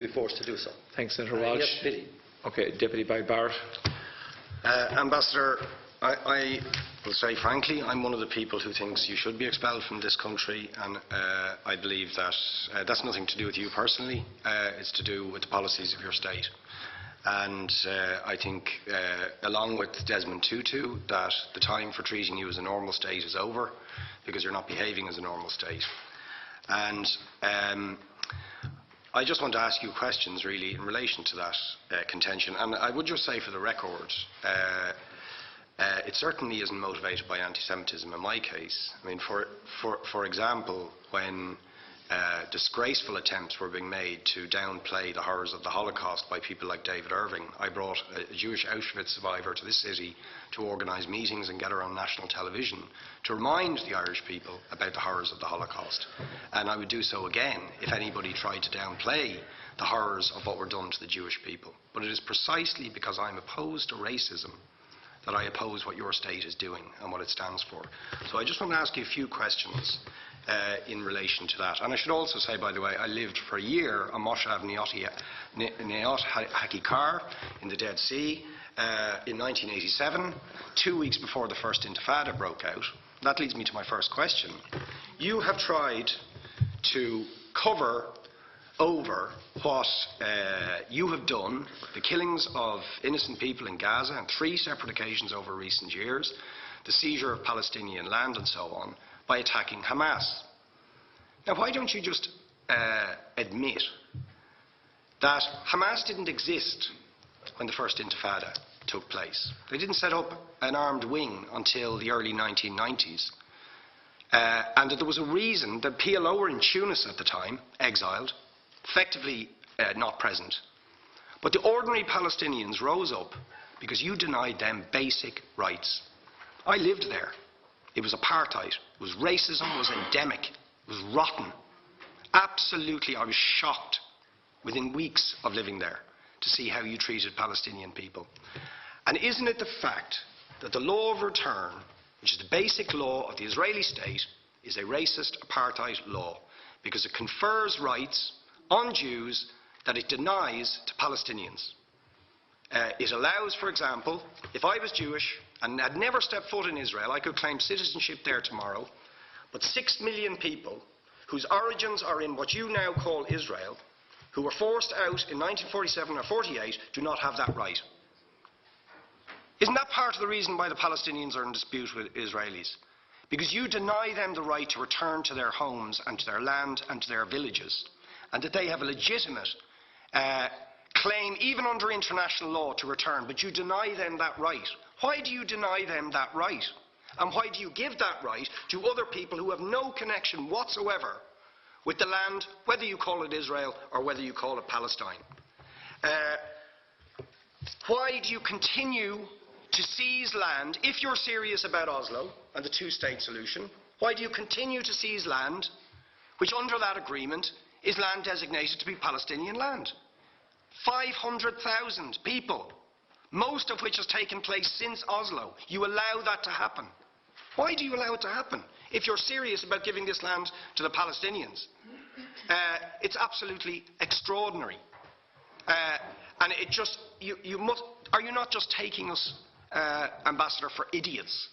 be forced to do so. Thanks, Senator Walsh. Yes, Biddy. Okay, Deputy Barrett. Ambassador, I will say frankly, I'm one of the people who thinks you should be expelled from this country, and I believe that that's nothing to do with you personally. It's to do with the policies of your state. And I think, along with Desmond Tutu, that the time for treating you as a normal state is over, because you're not behaving as a normal state. And I just want to ask you questions, really, in relation to that contention. And I would just say, for the record, it certainly isn't motivated by anti-Semitism in my case. I mean, for example, when disgraceful attempts were being made to downplay the horrors of the Holocaust by people like David Irving, I brought a Jewish Auschwitz survivor to this city to organise meetings and get her on national television to remind the Irish people about the horrors of the Holocaust. And I would do so again if anybody tried to downplay the horrors of what were done to the Jewish people. But it is precisely because I'm opposed to racism that I oppose what your state is doing and what it stands for. So I just want to ask you a few questions in relation to that. And I should also say, by the way, I lived for a year on Moshav Neot Hakikar in the Dead Sea in 1987, 2 weeks before the first Intifada broke out. That leads me to my first question. You have tried to cover over what you have done, the killings of innocent people in Gaza on 3 separate occasions over recent years, the seizure of Palestinian land and so on, by attacking Hamas. Now, why don't you just admit that Hamas didn't exist when the first Intifada took place? They didn't set up an armed wing until the early 1990s. And that there was a reason that PLO were in Tunis at the time, exiled, effectively not present. But the ordinary Palestinians rose up because you denied them basic rights. I lived there. It was apartheid. It was racism. It was endemic. It was rotten. Absolutely, I was shocked within weeks of living there to see how you treated Palestinian people. And isn't it the fact that the law of return, which is the basic law of the Israeli state, is a racist apartheid law because it confers rights on Jews that it denies to Palestinians? It allows, for example, if I was Jewish and had never stepped foot in Israel, I could claim citizenship there tomorrow, but 6 million people whose origins are in what you now call Israel, who were forced out in 1947 or 48, do not have that right. Isn't that part of the reason why the Palestinians are in dispute with Israelis? Because you deny them the right to return to their homes and to their land and to their villages, and that they have a legitimate claim, even under international law, to return, but you deny them that right. Why do you deny them that right? And why do you give that right to other people who have no connection whatsoever with the land, whether you call it Israel or whether you call it Palestine? Why do you continue to seize land, if you're serious about Oslo and the two-state solution? Why do you continue to seize land, which under that agreement is land designated to be Palestinian land? 500,000 people, most of which has taken place since Oslo. You allow that to happen. Why do you allow it to happen if you're serious about giving this land to the Palestinians? It's absolutely extraordinary. And it just, are you not just taking us, Ambassador, for idiots?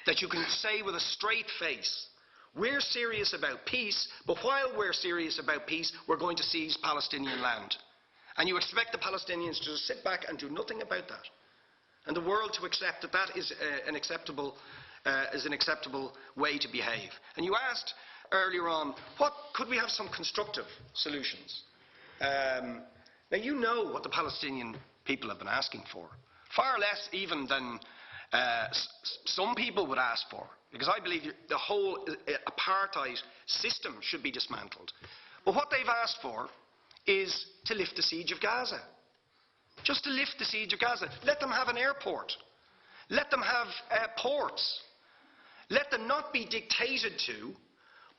That you can say with a straight face, we're serious about peace, but while we're serious about peace, we're going to seize Palestinian land. And you expect the Palestinians to just sit back and do nothing about that. And the world to accept that that is an acceptable way to behave. And you asked earlier on, could we have some constructive solutions? Now, you know what the Palestinian people have been asking for. Far less even than some people would ask for. Because I believe the whole apartheid system should be dismantled. But what they've asked for is to lift the siege of Gaza. Just to lift the siege of Gaza. Let them have an airport. Let them have ports. Let them not be dictated to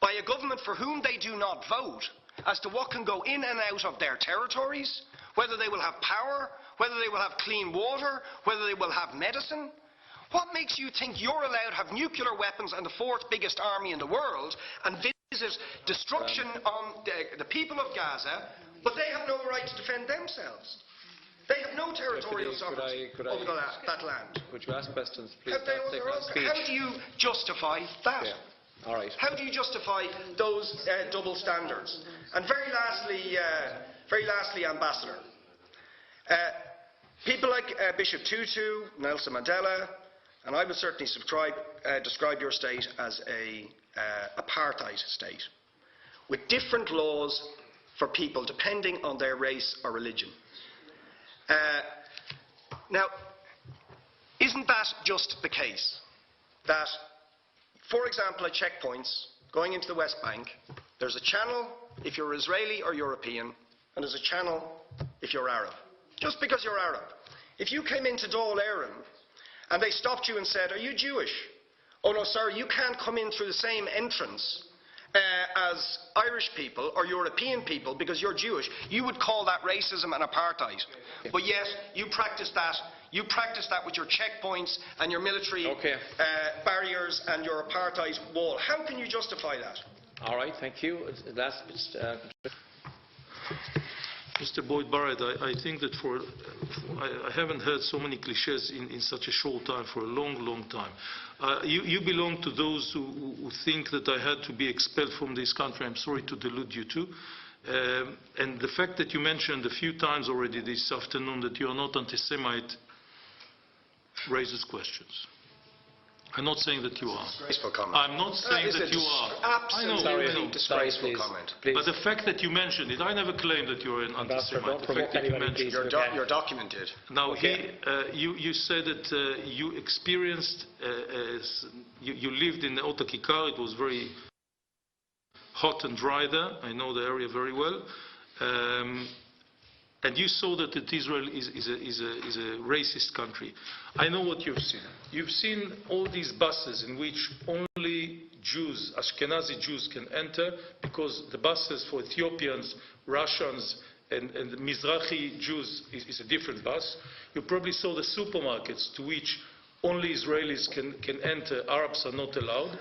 by a government for whom they do not vote as to what can go in and out of their territories, whether they will have power, whether they will have clean water, whether they will have medicine. What makes you think you're allowed to have nuclear weapons and the 4th biggest army in the world and visit destruction on the people of Gaza But they have no right to defend themselves. They have no territorial sovereignty over that land. Could you ask questions, please? How do you justify that? Yeah. All right. How do you justify those double standards? And very lastly, Ambassador, people like Bishop Tutu, Nelson Mandela, and I would certainly describe your state as a apartheid state, with different laws for people depending on their race or religion. Now, isn't that just the case that, for example, at checkpoints going into the West Bank, there's a channel if you're Israeli or European, and there's a channel if you're Arab? Just because you're Arab. If you came into Dáil Éireann and they stopped you and said, "Are you Jewish?" "Oh no, sir, you can't come in through the same entrance as Irish people or European people because you're Jewish," you would call that racism and apartheid. But yet, you practice that. You practice that with your checkpoints and your military barriers and your apartheid wall. How can you justify that? All right, thank you. Last, Mr. Boyd Barrett, I think that I haven't heard so many cliches in such a short time for a long, long time. You belong to those who think that I had to be expelled from this country. I'm sorry to delude you too. And the fact that you mentioned a few times already this afternoon that you are not anti-Semite raises questions. I'm not saying that you are. Disgraceful comment. I'm not saying that you are. Absolutely disgraceful comment. But the fact that you mentioned it, I never claimed that you're an anti-Semite. The fact that you mentioned it. Your document did. Now, you said that you experienced, you lived in Otakikar. It was very hot and dry there. I know the area very well. And you saw that Israel is a racist country. I know what you've seen. You've seen all these buses in which only Jews, Ashkenazi Jews, can enter, because the buses for Ethiopians, Russians, and Mizrahi Jews is a different bus. You probably saw the supermarkets to which only Israelis can enter. Arabs are not allowed.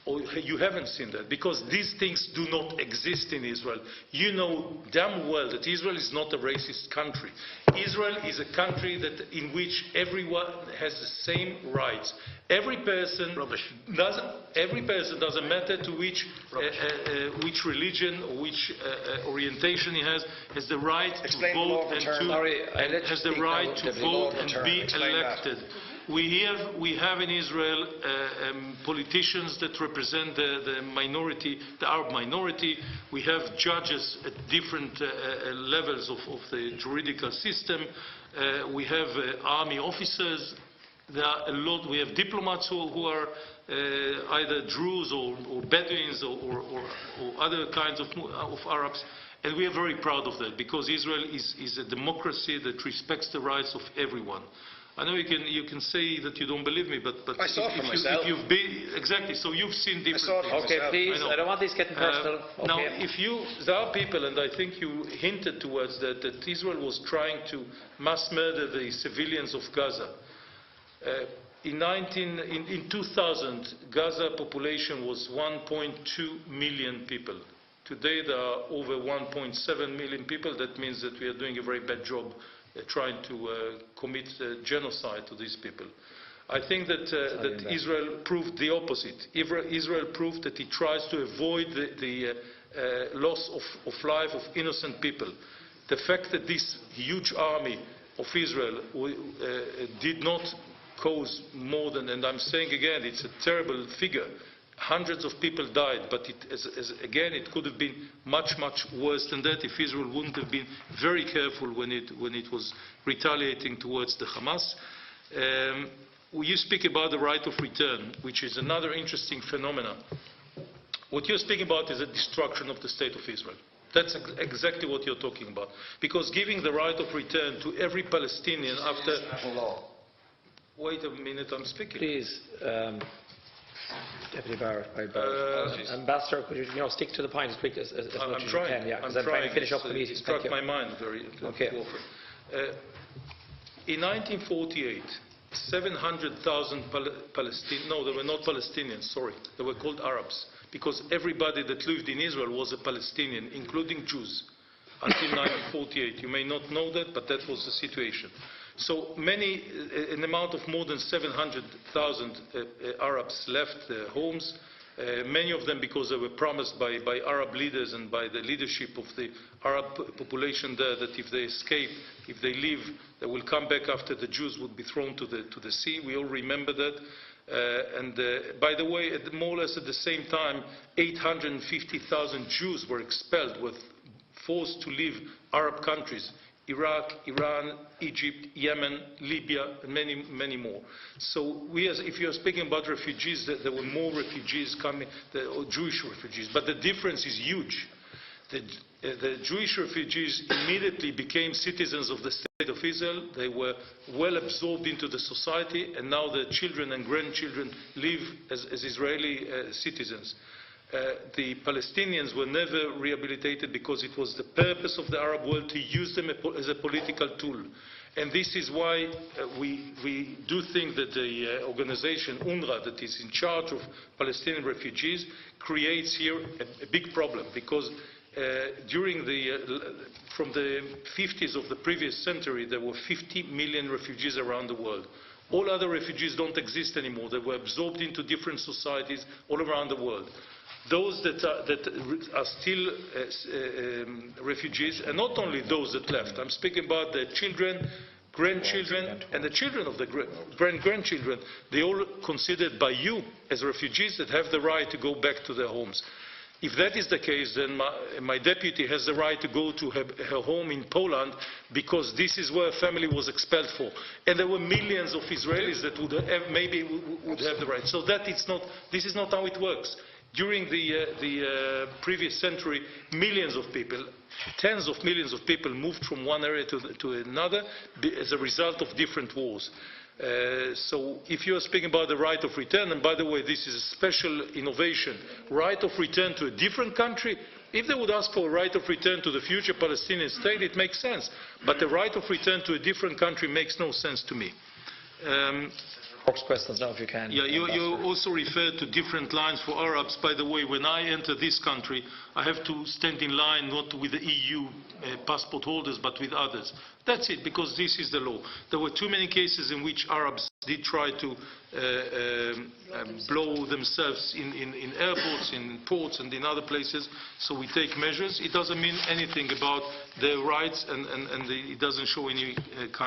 Or you haven't seen that, because these things do not exist in Israel. You know damn well that Israel is not a racist country. Israel is a country in which everyone has the same rights. Every person doesn't matter to which religion or which orientation he has the right to vote and be elected. We have in Israel politicians that represent the minority, the Arab minority. We have judges at different levels of the juridical system. We have army officers. There are a lot. We have diplomats who are either Druze or Bedouins or other kinds of Arabs. And we are very proud of that, because Israel is a democracy that respects the rights of everyone. I know you can say that you don't believe me, but I saw it for myself. You've been, exactly, so you've seen different things. Okay, please, I don't want this getting personal. Okay. Now, there are people, and I think you hinted towards that Israel was trying to mass murder the civilians of Gaza. In 2000, Gaza population was 1.2 million people. Today there are over 1.7 million people. That means that we are doing a very bad job trying to commit genocide to these people. I think that Israel proved the opposite. Israel proved that it tries to avoid the loss of life of innocent people. The fact that this huge army of Israel did not cause more than, and I'm saying again, it's a terrible figure, hundreds of people died, but again, it could have been much, much worse than that if Israel wouldn't have been very careful when it was retaliating towards the Hamas. You speak about the right of return, which is another interesting phenomenon. What you're speaking about is a destruction of the state of Israel. That's exactly what you're talking about. Because giving the right of return to every Palestinian after... Wait a minute, I'm speaking. Please. Deputy Barrett, Ambassador, could you stick to the point as quick as much as you can? Yeah, because I'm trying to finish up the meeting. It struck my mind very often. In 1948, 700,000 Palestinians, no, they were not Palestinians, sorry, they were called Arabs, because everybody that lived in Israel was a Palestinian, including Jews. until 1948. You may not know that, but that was the situation. So an amount of more than 700,000 Arabs left their homes, many of them because they were promised by Arab leaders and by the leadership of the Arab population there that if they escape, if they leave, they will come back after the Jews would be thrown to the sea. We all remember that. By the way, more or less at the same time, 850,000 Jews were expelled, were forced to leave Arab countries. Iraq, Iran, Egypt, Yemen, Libya, and many, many more. So if you are speaking about refugees, there were more refugees coming, Jewish refugees, but the difference is huge. The Jewish refugees immediately became citizens of the State of Israel. They were well absorbed into the society, and now their children and grandchildren live as Israeli citizens. The Palestinians were never rehabilitated because it was the purpose of the Arab world to use them as a political tool. And this is why we do think that the organization UNRWA, that is in charge of Palestinian refugees, creates here a big problem, because from the 50s of the previous century, there were 50 million refugees around the world. All other refugees don't exist anymore. They were absorbed into different societies all around the world. Those that are still refugees, and not only those that left, I'm speaking about their children, grandchildren, and the children of the grandchildren, they all considered by you as refugees that have the right to go back to their homes. If that is the case, then my deputy has the right to go to her home in Poland, because this is where a family was expelled for. And there were millions of Israelis that would have, maybe would have the right. So this is not how it works. During the previous century, millions of people, tens of millions of people moved from one area to another as a result of different wars. So if you are speaking about the right of return, and by the way, this is a special innovation, right of return to a different country, if they would ask for a right of return to the future Palestinian state, it makes sense. But the right of return to a different country makes no sense to me. Questions now, if you can. Yeah, you also referred to different lines for Arabs. By the way, when I enter this country, I have to stand in line not with the EU passport holders, but with others. That's it, because this is the law. There were too many cases in which Arabs did try to blow themselves in airports, in ports, and in other places. So we take measures. It doesn't mean anything about their rights, and it doesn't show any kind